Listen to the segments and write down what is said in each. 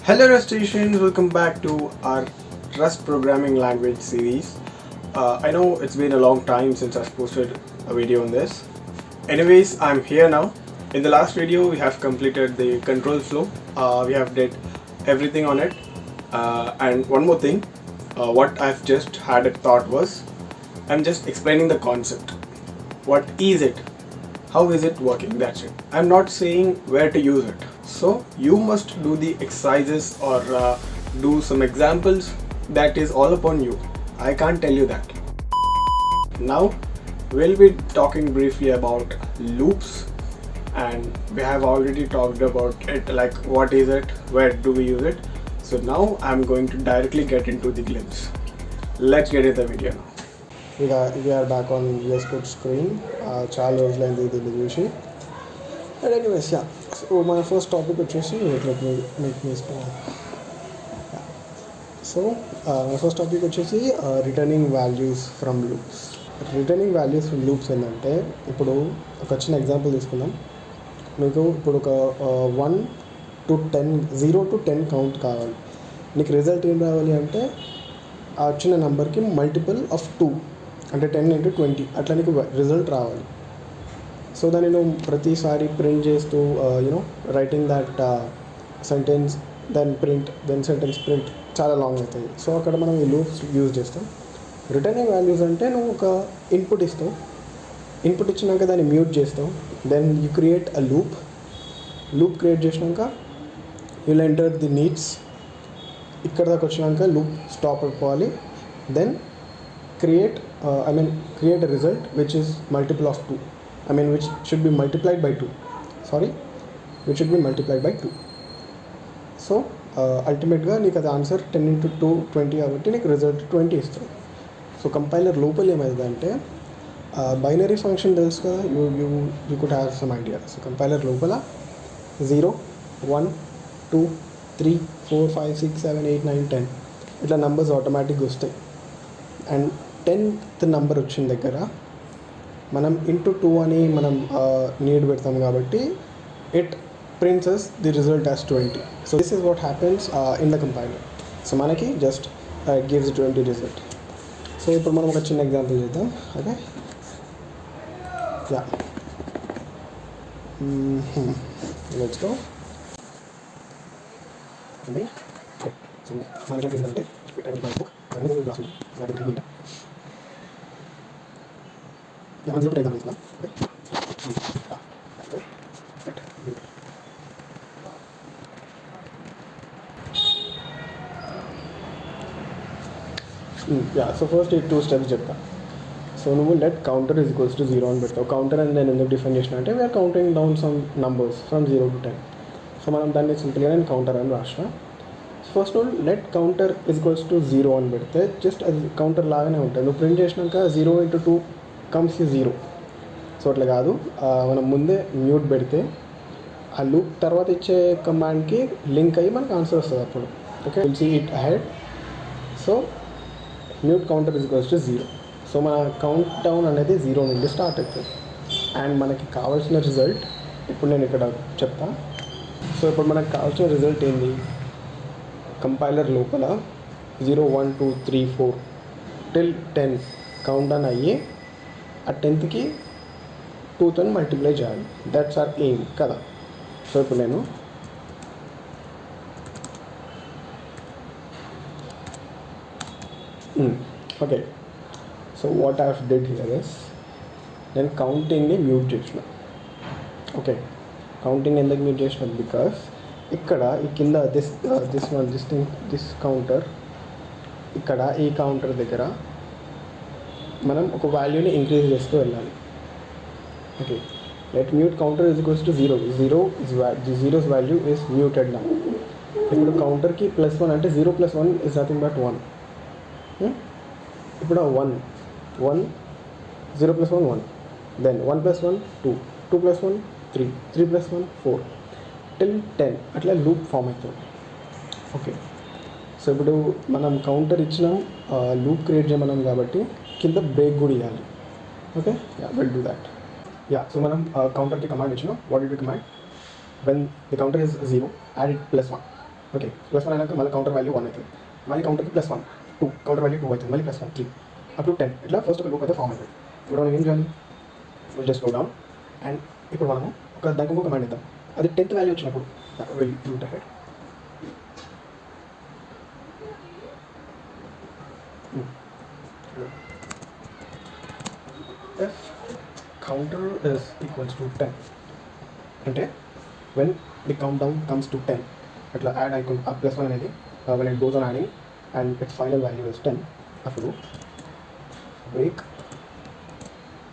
Hello Rustaceans, welcome back to our Rust programming language series. I know it's been a long time since I've posted a video on this. Anyways, I'm here now. In the last video, we have completed the control flow. We have did everything on it. And one more thing, what I've just had a thought was, I'm just explaining the concept. What is it? How is it working? That's it. I'm not saying where to use it. So you must do the exercises or do some examples. That is all upon you. I can't tell you that. Now we'll be talking briefly about loops, and we have already talked about it, like what is it, where do we use it. So now I'm going to directly get into the glimpse. Let's get into the video now. We are back on VS Code screen. చాలా రోజులైంది దీన్ని చూసి. And anyways yeah, so మన first topic వచ్చేసి so మన first topic వచ్చేసి returning values from loops. Returning values from loops ఏంటంటే, ఇప్పుడు ఒక చిన్న ఎగ్జాంపుల్ తీసుకుందాం. మీకు ఇప్పుడు ఒక 1 to 10 0 to 10 కౌంట్ కావాలి. నీకు రిజల్ట్ ఏం రావాలి అంటే ఆ వచ్చిన నెంబర్కి మల్టిపుల్ ఆఫ్ 2, అంటే 10 into 20 అట్లా నీకు రిజల్ట్ రావాలి. సో దాన్ని నువ్వు ప్రతిసారి ప్రింట్ చేస్తూ writing that sentence, then print, then sentence print చాలా లాంగ్ అవుతుంది. సో అక్కడ మనం ఈ లూప్స్ యూజ్ చేస్తాం. రిటర్నింగ్ వాల్యూస్ అంటే నువ్వు ఒక ఇన్పుట్ ఇస్తావు, ఇన్పుట్ ఇచ్చినాక దాన్ని మ్యూట్ చేస్తావు, then you create a loop create చేసినాక యుల్ ఎంటర్ ది నీడ్స్. ఇక్కడ దాకా వచ్చినాక లూప్ స్టాప్ అయిపోవాలి. Then create a result which is multiple of 2, which should be multiplied by 2, which should be multiplied by 2. So అల్టిమేట్గా నీకు అది answer 10 into 2 20 కాబట్టి నీకు రిజల్ట్ 20 ఇస్తుంది. సో కంపైలర్ లోపల ఏమైందంటే బైనరీ ఫంక్షన్ తెలుసు కదా, you could have some idea. So compiler లోపల 0 1 2 3 4 5 6 7 8 9 10 ఇట్లా నంబర్స్ ఆటోమేటిక్గా వస్తాయి. అండ్ 10th నెంబర్ వచ్చిన దగ్గర మనం ఇంటూ 2 అని మనం నీడ్ పెడతాం కాబట్టి it prints us the result as 20. So this is what happens in the compiler. So మనకి జస్ట్ గివ్స్ 20 రిజల్ట్. సో ఇప్పుడు మనం ఒక చిన్న ఎగ్జాంపుల్ చేద్దాం. Okay, yeah, let's go. So మనకి ఏంటంటే సో ఫస్ట్ ఈ 2 స్టెప్స్ చెప్తా. సో నువ్వు let counter is equals to 0 అని పెడతావు. కౌంటర్ అని నేను ఎందుకు డిఫైన్ చేసిన అంటే we are counting down some numbers from 0 to 10. So మనం దాన్ని సింపుల్గా నేను కౌంటర్ అని రాసిన. ఫస్ట్ నువ్వు let counter is equals to 0 అని పెడితే జస్ట్ అది కౌంటర్ లాగానే ఉంటుంది. నువ్వు ప్రింట్ చేసినాక 0 into 2 కమ్స్ 0. సో అట్లా కాదు, మనం ముందే మ్యూట్ పెడితే ఆ లూప్ తర్వాత ఇచ్చే కమాండ్కి లింక్ అయ్యి మనకు ఆన్సర్ వస్తుంది అప్పుడు. Okay, will see it ahead. So mute counter is equals to 0. So మన కౌంట్ డౌన్ అనేది 0 నుండి స్టార్ట్ అవుతుంది. అండ్ మనకి కావాల్సిన రిజల్ట్ ఇప్పుడు నేను ఇక్కడ చెప్తా. సో ఇప్పుడు మనకు కావాల్సిన రిజల్ట్ ఏంది, కంపైలర్ లోపల 0 1 2 3 4 till 10 కౌంట్ డౌన్ అయ్యి ఆ 10th 2తో మల్టిప్లై చేయాలి. దట్స్ ఆర్ ఎయిమ్ కదా. సో ఇప్పుడు నేను okay, so what I did here is నేను కౌంటింగ్ని మ్యూట్ చేసిన. ఓకే, కౌంటింగ్ ఎందుకు మ్యూట్ చేసిన, బికాస్ ఇక్కడ ఈ కింద దిస్ కౌంటర్, ఇక్కడ ఈ కౌంటర్ దగ్గర మనం ఒక వాల్యూని ఇంక్రీజ్ చేస్తూ వెళ్ళాలి. Okay, let mute counter is equals to 0. Zeros value is muted now. ఇప్పుడు కౌంటర్కి +1 అంటే 0 + 1 ఈజ్ నథింగ్ బట్ 1. ఇప్పుడు 1 0 + 1 1, దెన్ 1 + 1 2 2 + 1 3 3 + 1 4 till 10 అట్లా లూప్ ఫామ్ అవుతుంది. ఓకే, సో ఇప్పుడు మనం కౌంటర్ ఇచ్చినాం, లూప్ క్రియేట్ చేయమన్నాం కాబట్టి కింద బ్రేక్ కూడా ఇవ్వాలి. Okay, yeah, will do that. Yeah, so మనం కౌంటర్కి కమాండ్ ఇచ్చినాం. What it command, when the counter is 0, add it +1. Okay, +1 అయినాక మళ్ళీ కౌంటర్ వాల్యూ 1 అవుతుంది, మళ్ళీ కౌంటర్కి +1 2, కౌంటర్ వాల్యూ 2 అవుతుంది, మళ్ళీ +1 3 అప్ టు 10. ఇట్లా ఫస్ట్ ఒక లూప్ అయితే ఫామ్ అవుతుంది. ఇప్పుడు మనం ఏం చేయాలి, will just go down and ఇప్పుడు మనము దానికి ఇంకో కమాండ్ ఇద్దాం. అది 10th వాల్యూ వచ్చినప్పుడు will route ahead if counter is equals to 10 అంటే when the countdown comes to 10 అట్లా యాడ్ అయిపోయి ఆ +1 అనేది when it goes on adding and its final value is 10, అప్పుడు break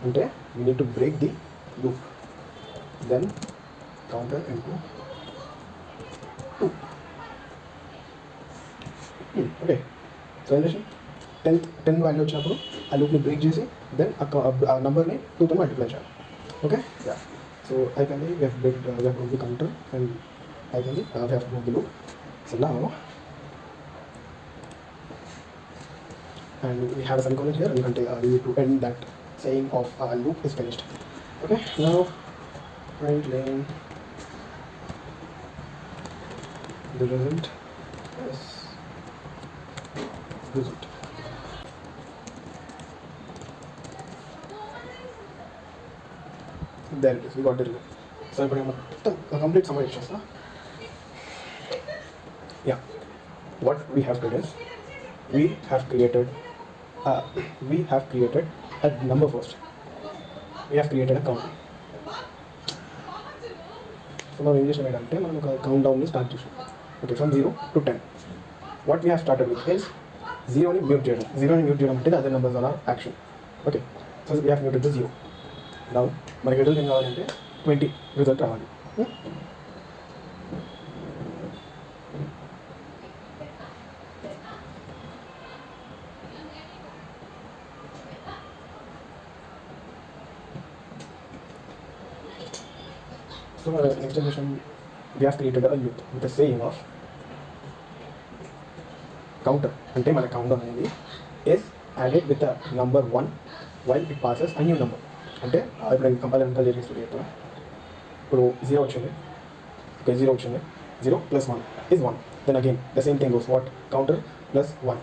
అంటే we need to break the loop, then counter into 2. Okay, so ఏం చేసాం, 10 value వచ్చినప్పుడు ఆ లూప్ని బ్రేక్ చేసి దెన్ ఆ నెంబర్ని 2తో మల్టిప్లై చేయాలి. ఓకే, యా, సో అయిపోయింది. We have the counter and అయిపోయింది. We have to the loop. So now and we have a semicolon here ఎందుకంటే we need to end that saying of our loop is finished. Okay, now print lane the result is result. There it is, we got the result. So ఇప్పుడు మొత్తం complete summary చేస్తా. Yeah, what we have done is we have created a number first. We have created a count. So మనం ఏం చేసాం ఏంటంటే మనం ఒక count డౌన్ని స్టార్ట్ చేసాం. Okay, from 0 to 10. What we have started with is జీరోని మ్యూట్ చేయడం అంటే అదే numbers are action. Okay, so we have muted the 0. Now మనకి రిజల్ట్ ఏం కావాలంటే 20 రిజల్ట్ రావాలి. So next generation we have created a loop with the saying of counter అంటే మన కౌంటర్ అనేది is added with the number 1 while it passes a new number. అంటే ఇప్పుడు compiler అంతా చేసి చెప్తాను. ఇప్పుడు 0 వచ్చింది, ఓకే 0 వచ్చింది, 0 + 1 is 1. Then again the same thing goes, what, counter +1,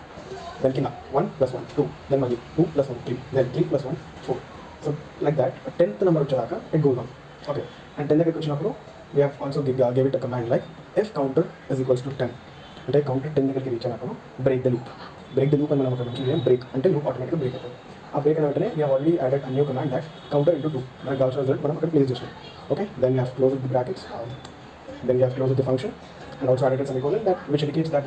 then కింద 1 + 1 2, then మళ్ళీ 2 + 1 3, then 3 + 1 4. So like that 10th number వచ్చేదాకా it goes on. Okay, and 10 దగ్గరికి వచ్చినప్పుడు we have also gave it a command like if counter is equals to 10 అంటే counter 10 దగ్గరికి reach అయినప్పుడు break the loop అని మనం ఒక మెన్షన్ బ్రేక్ అంటే లూప్ ఆటోమేటిక్గా బ్రేక్ అవుతుంది. ఆ బ్రేక్ అయిన వెంటనే we have already added a new command that counter into 2 మనకు కావాల్సిన రిజల్ట్ మనం అక్కడ ప్లేస్ చేసాం. Okay, then we have close the brackets, then we have close the function and also added a semicolon that which indicates that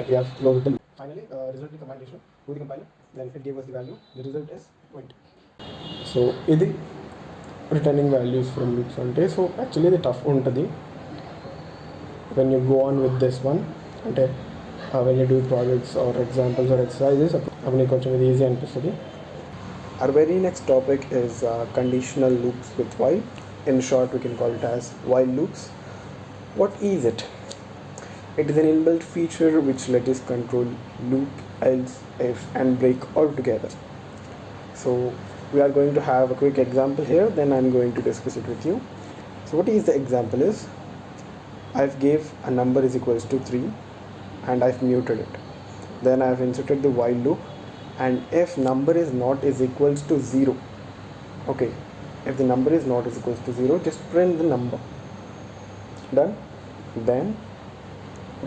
we have closed the loop. Finally, result the command to the compiler, then it gave us the value. The result is 20. So ఇది returning values from loops అంటే. So actually ఇది tough ఉంటుంది when you go on with this one అంటే when you do projects or examples or exercises అప్పుడు నీకు కొంచెం ఇది easy అనిపిస్తుంది. Our very next topic is conditional loops with while. In short, we can call it as while loops. What is it? It is an inbuilt feature which lets us control loop, else, if and break altogether. So we are going to have a quick example here, then I'm going to discuss it with you. So what is the example is, I've gave a number is equals to 3 and I've muted it. Then I've inserted the while loop, and if number is not is equals to 0, okay, if the number is not is equals to 0, just print the number. Done. Then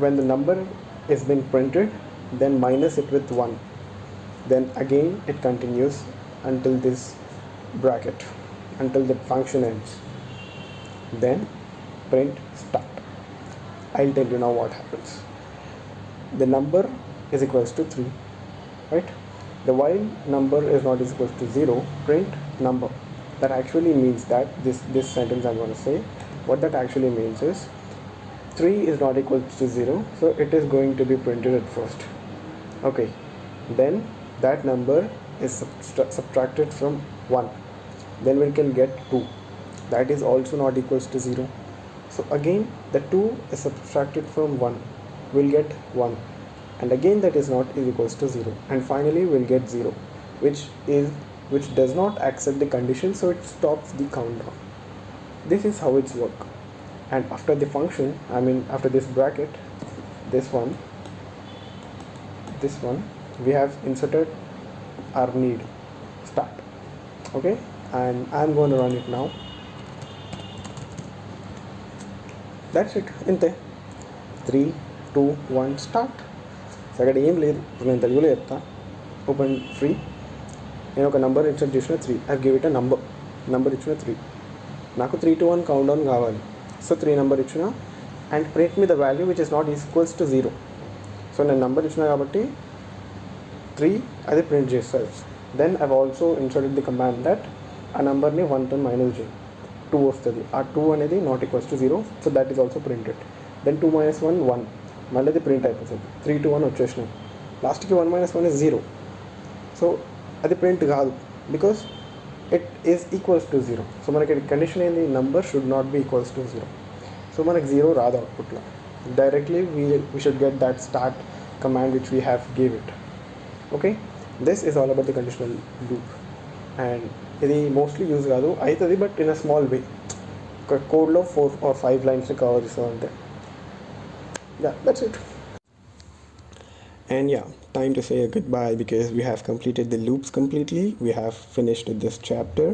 when the number is been printed, then minus it with 1. Then again it continues until this bracket, until the function ends. Then print start. I'll tell you now what happens. The number is equals to 3, right? The while number is not is equals to 0, print number. That actually means that this sentence I'm going to say, what that actually means is 3 is not equal to 0, so it is going to be printed at first. Okay, then that number is subtracted from 1, then we can get 2, that is also not equals to 0. So again the 2 is subtracted from 1, we'll get 1, and again that is not is equals to 0, and finally we'll get 0, which does not accept the condition, so it stops the countdown. This is how it's work. and after the function, I mean after this bracket, this one, we have inserted our need start. Okay, and I'm going to run it now. That's it. ఇంతే. 3 2 1 start. So అక్కడ ఏం లేదు, ఇప్పుడు నేను తెలుగులో చెప్తా. Open free. నేను ఒక నెంబర్ ఇన్సర్ట్ చేసిన 3. I give it a number ఇచ్చిన 3. నాకు 3 to 1 కౌంట్ డౌన్ కావాలి. సో 3 నెంబర్ ఇచ్చిన and print me the value which is not equals to 0. So నేను నెంబర్ ఇచ్చిన కాబట్టి 3 అది ప్రింట్ చేస్తుంది. Then I also inserted the command that ఆ నెంబర్ని 1తో మైనస్ చేయి, 2 వస్తుంది. ఆ 2 అనేది not equals to 0, so that is also printed. Then 2 - 1 1, మళ్ళీ అది ప్రింట్ అయిపోతుంది. 3 to 1 వచ్చేసినాం. లాస్ట్కి 1 - 1 is 0. సో అది ప్రింట్ కాదు, because it is equals to 0. So మనకి కండిషన్ ఏంది, number should not be equals to 0. So మనకి 0 రాదు అవుట్పుట్లో. Directly we should get that start command which we have give it. Okay, this is all about the conditional loop. And ఇది mostly use కాదు, అవుతుంది but in a small వే. ఒక కోడ్లో 4 or 5 లైన్స్ని cover చేస్తుంది అంతే. Yeah, that's it. And yeah, time to say a goodbye because we have completed the loops completely. We have finished this chapter,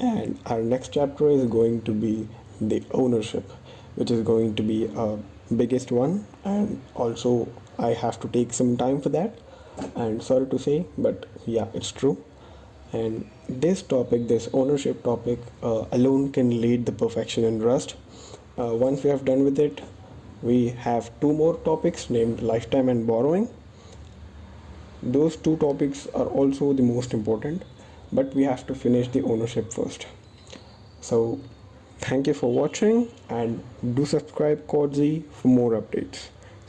and our next chapter is going to be the ownership, which is going to be a biggest one, and also I have to take some time for that. And sorry to say, but yeah, it's true. And this topic, this ownership topic, alone can lead the perfection in Rust. Once we have done with it, we have 2 more topics named lifetime and borrowing. Those 2 topics are also the most important, but we have to finish the ownership first. So thank you for watching, and do subscribe Quadzi for more updates.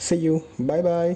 See you. Bye bye.